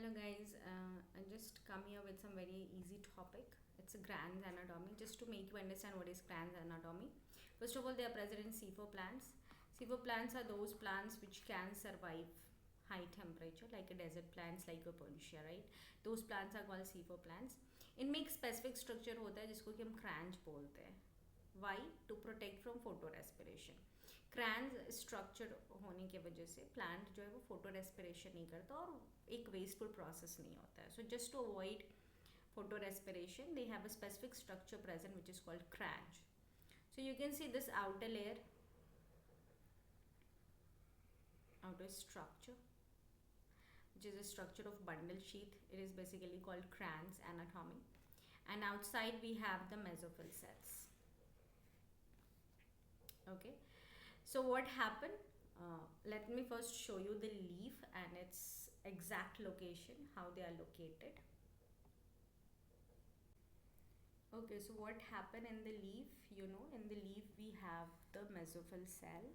Hello guys, I just come here with some very easy topic. It's a Grant's anatomy, just to make you understand what is Grant's anatomy. First of all, they are present in C4 plants. C4 plants are those plants which can survive high temperature, like a desert plants like a Lycoponcia, right? Those plants are called C4 plants. इनमें एक specific structure होता है जिसको कि हम cranch बोलते हैं. Why? To protect from photorespiration. क्रैंस structure होने की वजह से प्लांट जो है वो फोटो रेस्पिरेशन नहीं करता और एक वेस्टफुल प्रोसेस नहीं होता है. So just to avoid photorespiration they have a specific structure present which is called Kranz. So you can see this outer layer, outer structure, which is a structure of bundle sheath. It is basically called Grant's anatomy. And outside we have the mesophyll cells. Okay, so what happened? Let me first show you the leaf and its exact location, how they are located. Okay, so what happened in the leaf? In the leaf we have the mesophyll cell,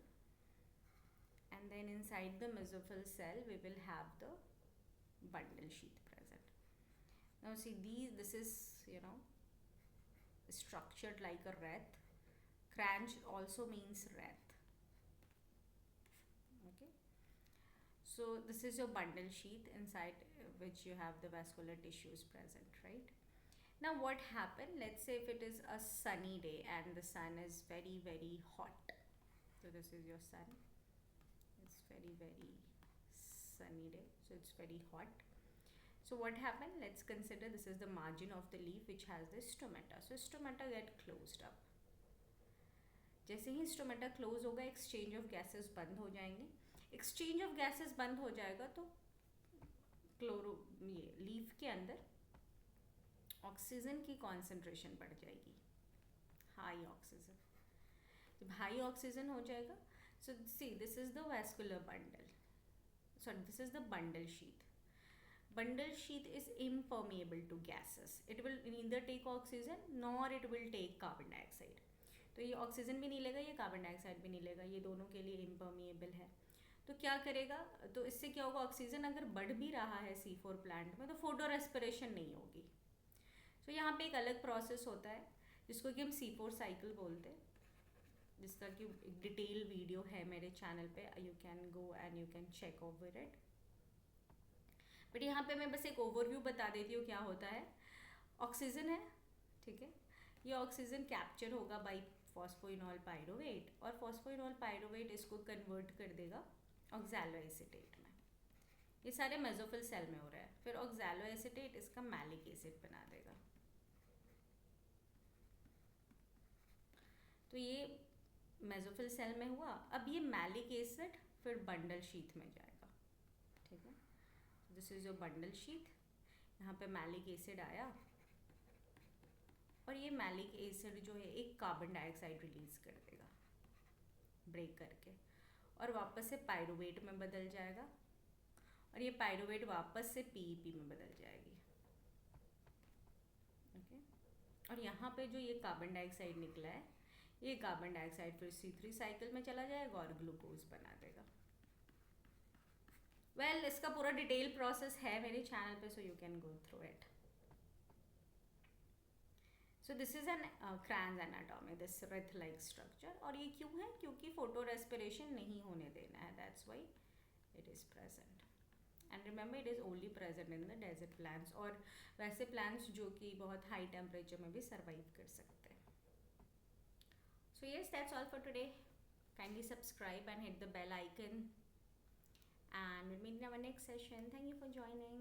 and then inside the mesophyll cell we will have the bundle sheath present. Now see, this is structured like a wreath. Cranch also means wreath. Okay, so this is your bundle sheath, inside which you have the vascular tissues present, right? Now what happened, let's say if it is a sunny day and the sun is very very hot. So this is your sun, it's very sunny day, so it's very hot. So what happened, let's consider this is the margin of the leaf which has the stomata. So stomata get closed up. जैसे ही stomata close होगा exchange of gases बंद हो जाएंगे. Exchange of gases बंद हो जाएगा तो ये लीफ के अंदर ऑक्सीजन की कॉन्सेंट्रेशन बढ़ जाएगी, हाई ऑक्सीजन. जब हाई ऑक्सीजन हो जाएगा, so see this is the vascular bundle, sorry this is the bundle sheath. Bundle sheath is impermeable to gases. It will neither take oxygen nor it will take carbon dioxide. तो ये oxygen भी नहीं लेगा, ये carbon dioxide भी नहीं लेगा, ये दोनों के लिए इम्पर्मिएबल है. तो क्या करेगा, तो इससे क्या होगा, ऑक्सीजन अगर बढ़ भी रहा है C4 प्लांट में तो फोटो रेस्पिरेशन नहीं होगी. तो यहाँ पे एक अलग प्रोसेस होता है जिसको कि हम C4 साइकिल बोलते हैं, जिसका कि एक डिटेल वीडियो है मेरे चैनल पे. You can go and you can check over it. But यहाँ पे मैं बस एक ओवरव्यू बता देती हूँ क्या होता है. ऑक्सीजन है, ठीक है, ये ऑक्सीजन कैप्चर होगा बाई फॉस्फोइनॉल पायरोवेट, और फॉस्फोइनॉल पायरोवेट इसको कन्वर्ट कर देगा ऑक्सैलो एसीटेट में. ये सारे मेसोफिल सेल में हो रहा है. फिर ऑक्सैलो एसीटेट इसका मैलिक एसिड बना देगा. तो ये मेसोफिल सेल में हुआ. अब ये मैलिक एसिड फिर बंडल शीथ में जाएगा, ठीक है. This is your bundle sheath. यहाँ पे मैलिक एसिड आया और ये मैलिक एसिड जो है एक कार्बन डाइऑक्साइड रिलीज कर देगा ब्रेक करके, और वापस से पायरुवेट में बदल जाएगा, और ये पायरुवेट वापस से पीईपी में बदल जाएगी. ओके, और यहाँ पे जो ये कार्बन डाइऑक्साइड निकला है, ये कार्बन डाइऑक्साइड फिर C3 साइकिल में चला जाएगा और ग्लूकोज बना देगा. वेल, इसका पूरा डिटेल प्रोसेस है मेरे चैनल पे, सो you can go through it. So this is an क्रैंस anatomy, this Wraith like structure. और ये क्यों है, क्योंकि फोटो रेस्पिरेशन नहीं होने देना है, that's why it is present. And remember it is only present in the desert plants, और वैसे प्लांट्स जो कि बहुत हाई टेम्परेचर में भी सर्वाइव कर सकते हैं. So yes, that's all for today. Kindly subscribe and hit the bell icon, and we'll meet in our next session. Thank you for joining.